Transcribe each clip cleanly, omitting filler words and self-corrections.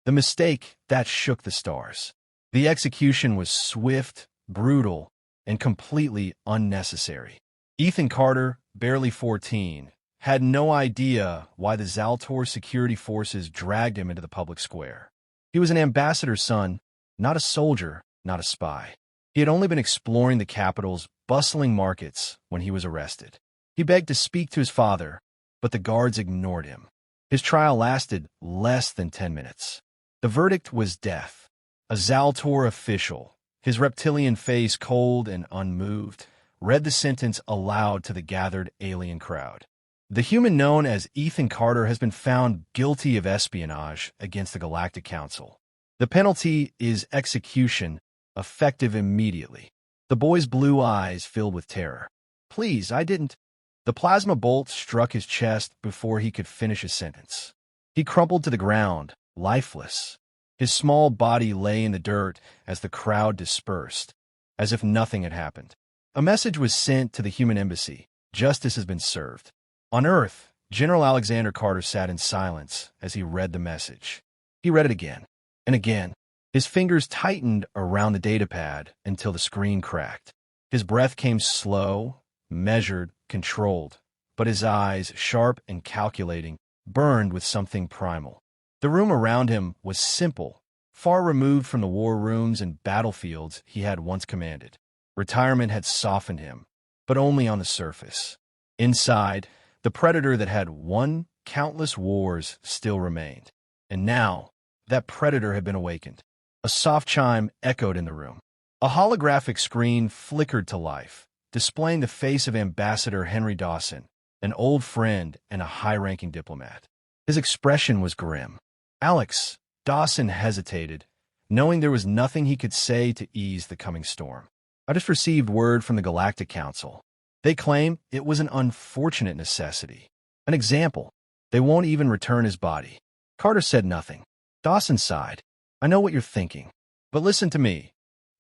The mistake that shook the stars. The execution was swift, brutal, and completely unnecessary. Ethan Carter, barely 14, had no idea why the Zaltor security forces dragged him into the public square. He was an ambassador's son, not a soldier, not a spy. He had only been exploring the capital's bustling markets when he was arrested. He begged to speak to his father, but the guards ignored him. His trial lasted less than 10 minutes. The verdict was death. A Zaltor official, his reptilian face cold and unmoved, read the sentence aloud to the gathered alien crowd. The human known as Ethan Carter has been found guilty of espionage against the Galactic Council. The penalty is execution, effective immediately. The boy's blue eyes filled with terror. "Please, I didn't." The plasma bolt struck his chest before he could finish his sentence. He crumpled to the ground, lifeless. His small body lay in the dirt as the crowd dispersed, as if nothing had happened. A message was sent to the human embassy. Justice has been served. On Earth, General Alexander Carter sat in silence as he read the message. He read it again and again. His fingers tightened around the datapad until the screen cracked. His breath came slow, measured, controlled, but his eyes, sharp and calculating, burned with something primal. The room around him was simple, far removed from the war rooms and battlefields he had once commanded. Retirement had softened him, but only on the surface. Inside, the predator that had won countless wars still remained. And now, that predator had been awakened. A soft chime echoed in the room. A holographic screen flickered to life, displaying the face of Ambassador Henry Dawson, an old friend and a high-ranking diplomat. His expression was grim. "Alex," Dawson hesitated, knowing there was nothing he could say to ease the coming storm. "I just received word from the Galactic Council. They claim it was an unfortunate necessity. An example. They won't even return his body." Carter said nothing. Dawson sighed. "I know what you're thinking, but listen to me.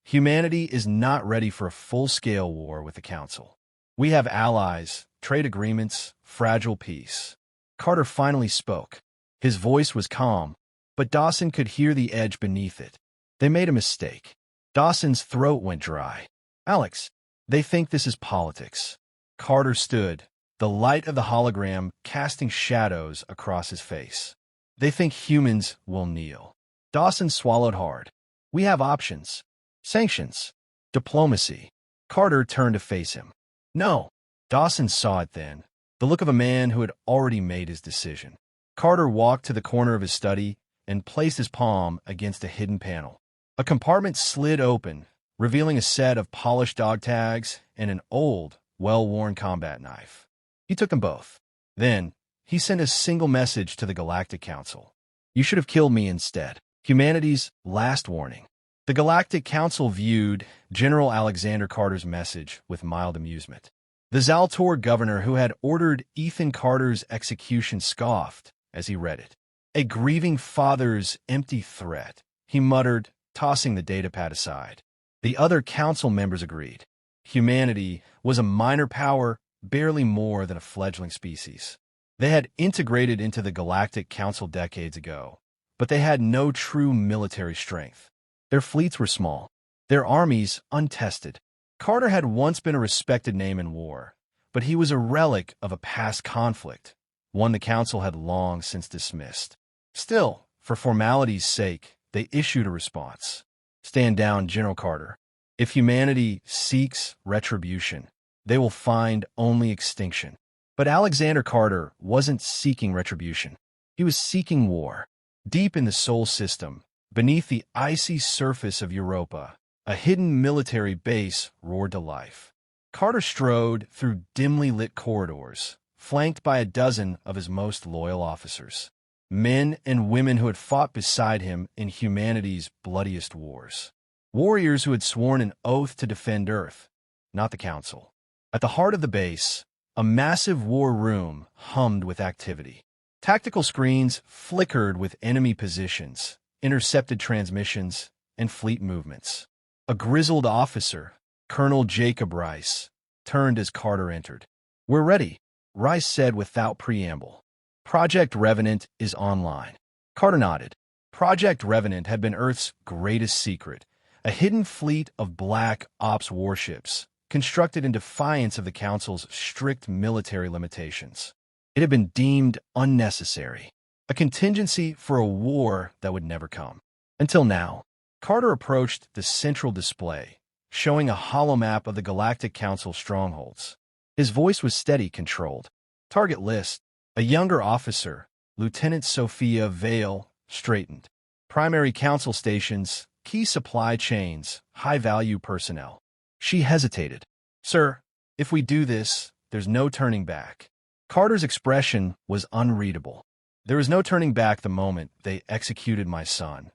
Humanity is not ready for a full-scale war with the Council. We have allies, trade agreements, fragile peace." Carter finally spoke. His voice was calm, but Dawson could hear the edge beneath it. "They made a mistake." Dawson's throat went dry. "Alex, they think this is politics." Carter stood, the light of the hologram casting shadows across his face. "They think humans will kneel." Dawson swallowed hard. "We have options. Sanctions. Diplomacy." Carter turned to face him. "No." Dawson saw it then, the look of a man who had already made his decision. Carter walked to the corner of his study and placed his palm against a hidden panel. A compartment slid open, revealing a set of polished dog tags and an old, well-worn combat knife. He took them both. Then, he sent a single message to the Galactic Council. "You should have killed me instead." Humanity's last warning. The Galactic Council viewed General Alexander Carter's message with mild amusement. The Zaltor governor who had ordered Ethan Carter's execution scoffed as he read it. "A grieving father's empty threat," he muttered, tossing the datapad aside. The other council members agreed. Humanity was a minor power, barely more than a fledgling species. They had integrated into the Galactic Council decades ago, but they had no true military strength. Their fleets were small, their armies untested. Carter had once been a respected name in war, but he was a relic of a past conflict, one the Council had long since dismissed. Still, for formality's sake, they issued a response. "Stand down, General Carter. If humanity seeks retribution, they will find only extinction." But Alexander Carter wasn't seeking retribution. He was seeking war. Deep in the Sol system, beneath the icy surface of Europa, a hidden military base roared to life. Carter strode through dimly lit corridors, flanked by a dozen of his most loyal officers. Men and women who had fought beside him in humanity's bloodiest wars. Warriors who had sworn an oath to defend Earth, not the Council. At the heart of the base, a massive war room hummed with activity. Tactical screens flickered with enemy positions, intercepted transmissions, and fleet movements. A grizzled officer, Colonel Jacob Rice, turned as Carter entered. "We're ready," Rice said without preamble. "Project Revenant is online." Carter nodded. Project Revenant had been Earth's greatest secret, a hidden fleet of Black Ops warships, constructed in defiance of the Council's strict military limitations. It had been deemed unnecessary, a contingency for a war that would never come. Until now, Carter approached the central display, showing a hollow map of the Galactic Council strongholds. His voice was steady, controlled. Target list: a younger officer, Lieutenant Sophia Vale, straightened. Primary council stations, key supply chains, high-value personnel. She hesitated. Sir, if we do this, there's no turning back. Carter's expression was unreadable. There was no turning back the moment they executed my son.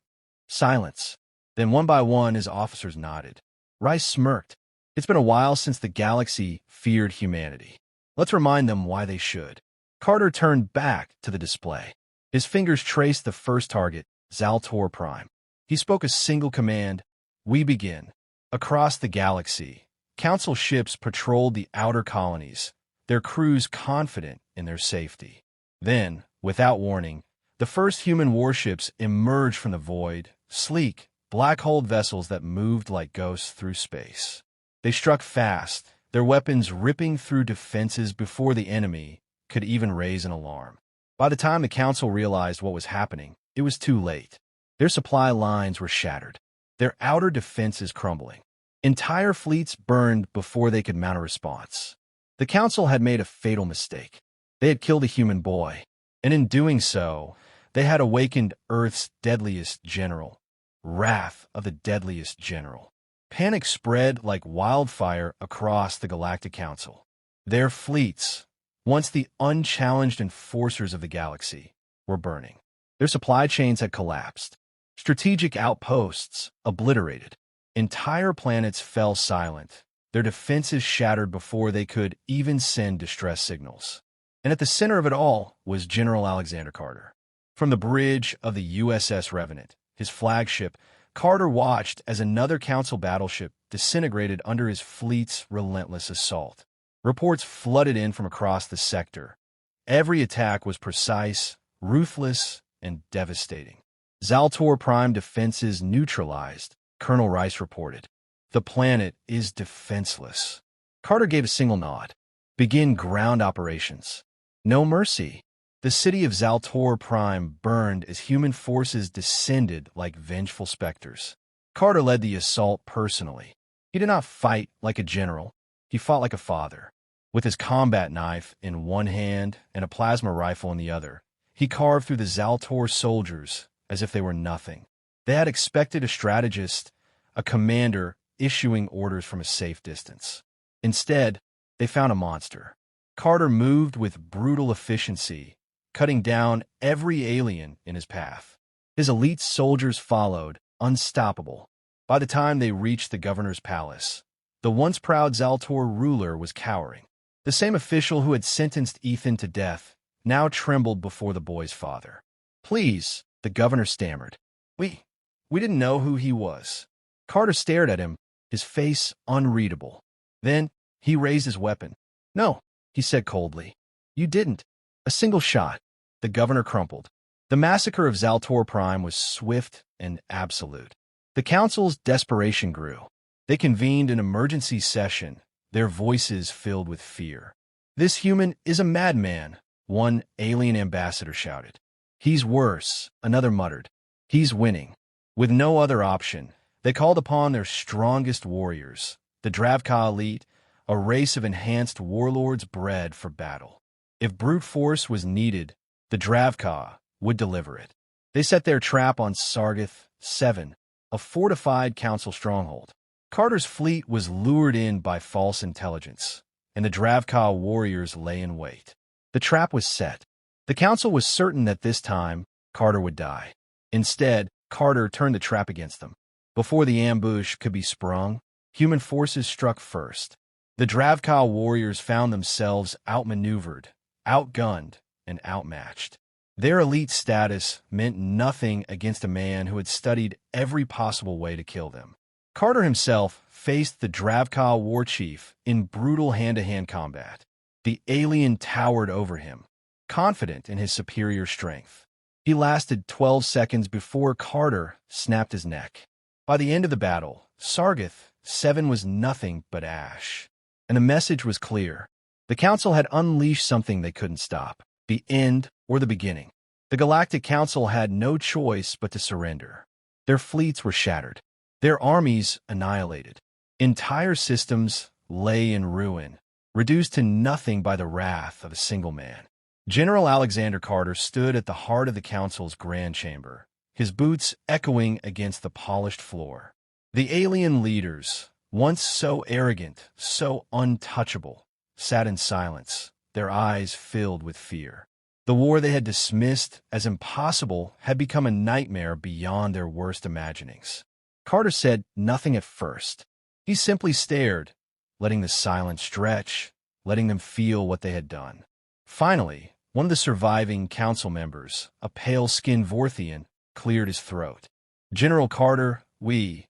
Silence. Then one by one his officers nodded. Rice smirked. It's been a while since the galaxy feared humanity. Let's remind them why they should. Carter turned back to the display. His fingers traced the first target, Zaltor Prime. He spoke a single command: we begin. Across the galaxy, Council ships patrolled the outer colonies, their crews confident in their safety. Then, without warning, the first human warships emerged from the void, sleek, black-holed vessels that moved like ghosts through space. They struck fast, their weapons ripping through defenses before the enemy could even raise an alarm. By the time the Council realized what was happening, it was too late. Their supply lines were shattered, their outer defenses crumbling. Entire fleets burned before they could mount a response. The Council had made a fatal mistake. They had killed a human boy, and in doing so, they had awakened Earth's deadliest general. Wrath of the deadliest general. Panic spread like wildfire across the Galactic Council. Their fleets, once the unchallenged enforcers of the galaxy, were burning. Their supply chains had collapsed. Strategic outposts obliterated. Entire planets fell silent, their defenses shattered before they could even send distress signals. And at the center of it all was General Alexander Carter. From the bridge of the USS Revenant, his flagship, Carter watched as another Council battleship disintegrated under his fleet's relentless assault. Reports flooded in from across the sector. Every attack was precise, ruthless, and devastating. Zaltor Prime defenses neutralized, Colonel Rice reported. The planet is defenseless. Carter gave a single nod. Begin ground operations. No mercy. The city of Zaltor Prime burned as human forces descended like vengeful specters. Carter led the assault personally. He did not fight like a general. He fought like a father. With his combat knife in one hand and a plasma rifle in the other, he carved through the Zaltor soldiers as if they were nothing. They had expected a strategist, a commander issuing orders from a safe distance. Instead, they found a monster. Carter moved with brutal efficiency, cutting down every alien in his path. His elite soldiers followed, unstoppable. By the time they reached the governor's palace, the once proud Zaltor ruler was cowering. The same official who had sentenced Ethan to death now trembled before the boy's father. Please, the governor stammered. We didn't know who he was. Carter stared at him, his face unreadable. Then he raised his weapon. No, he said coldly. You didn't. A single shot. The governor crumpled. The massacre of Zaltor Prime was swift and absolute. The council's desperation grew. They convened an emergency session, their voices filled with fear. This human is a madman, one alien ambassador shouted. He's worse, another muttered. He's winning. With no other option, they called upon their strongest warriors, the Dravka elite, a race of enhanced warlords bred for battle. If brute force was needed, the Dravka would deliver it. They set their trap on Sargath 7, a fortified council stronghold. Carter's fleet was lured in by false intelligence, and the Dravka warriors lay in wait. The trap was set. The council was certain that this time, Carter would die. Instead, Carter turned the trap against them. Before the ambush could be sprung, human forces struck first. The Dravka warriors found themselves outmaneuvered, outgunned, and outmatched. Their elite status meant nothing against a man who had studied every possible way to kill them. Carter himself faced the Dravka war chief in brutal hand-to-hand combat. The alien towered over him, confident in his superior strength. He lasted 12 seconds before Carter snapped his neck. By the end of the battle, Sargoth 7 was nothing but ash. And the message was clear. The Council had unleashed something they couldn't stop, the end or the beginning. The Galactic Council had no choice but to surrender. Their fleets were shattered, their armies annihilated. Entire systems lay in ruin, reduced to nothing by the wrath of a single man. General Alexander Carter stood at the heart of the Council's grand chamber, his boots echoing against the polished floor. The alien leaders, once so arrogant, so untouchable, sat in silence, their eyes filled with fear. The war they had dismissed as impossible had become a nightmare beyond their worst imaginings. Carter said nothing at first. He simply stared, letting the silence stretch, letting them feel what they had done. Finally, one of the surviving council members, a pale-skinned Vorthian, cleared his throat. "General Carter, we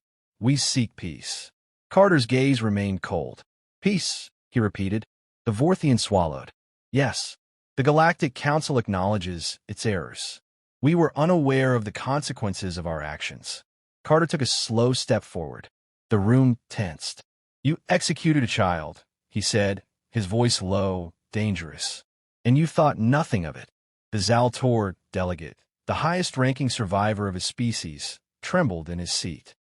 seek peace." Carter's gaze remained cold. "Peace," he repeated. The Vorthian swallowed. "Yes, the Galactic Council acknowledges its errors. We were unaware of the consequences of our actions." Carter took a slow step forward. The room tensed. "You executed a child," he said, his voice low, dangerous. "And you thought nothing of it." The Zaltor delegate, the highest-ranking survivor of his species, trembled in his seat.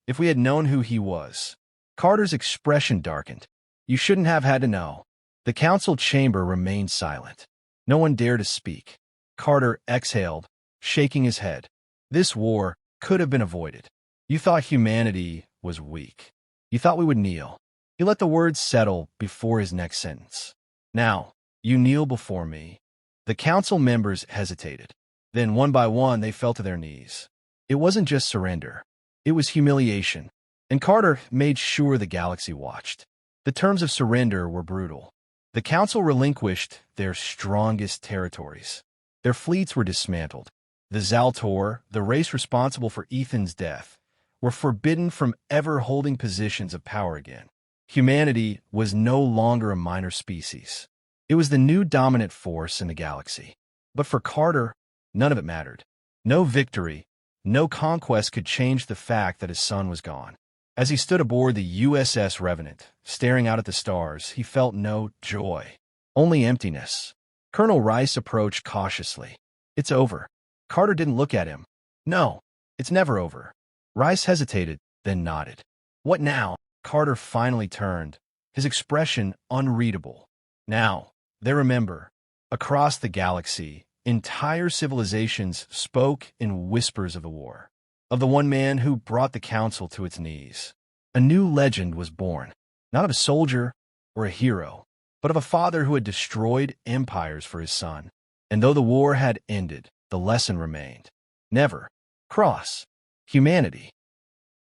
If we had known who he was." Carter's expression darkened. "You shouldn't have had to know." The council chamber remained silent. No one dared to speak. Carter exhaled, shaking his head. "This war could have been avoided. You thought humanity was weak. You thought we would kneel." He let the words settle before his next sentence. "Now, you kneel before me." The council members hesitated. Then, one by one, they fell to their knees. It wasn't just surrender. It was humiliation. And Carter made sure the galaxy watched. The terms of surrender were brutal. The council relinquished their strongest territories. Their fleets were dismantled. The Zaltor, the race responsible for Ethan's death, were forbidden from ever holding positions of power again. Humanity was no longer a minor species. It was the new dominant force in the galaxy. But for Carter, none of it mattered. No victory, no conquest could change the fact that his son was gone. As he stood aboard the USS Revenant, staring out at the stars, he felt no joy, only emptiness. Colonel Rice approached cautiously. "It's over." Carter didn't look at him. "No, it's never over." Rice hesitated, then nodded. "What now?" Carter finally turned, his expression unreadable. Now, they remember. Across the galaxy, entire civilizations spoke in whispers of the war, of the one man who brought the council to its knees. A new legend was born, not of a soldier or a hero, but of a father who had destroyed empires for his son. And though the war had ended, the lesson remained. Never cross humanity.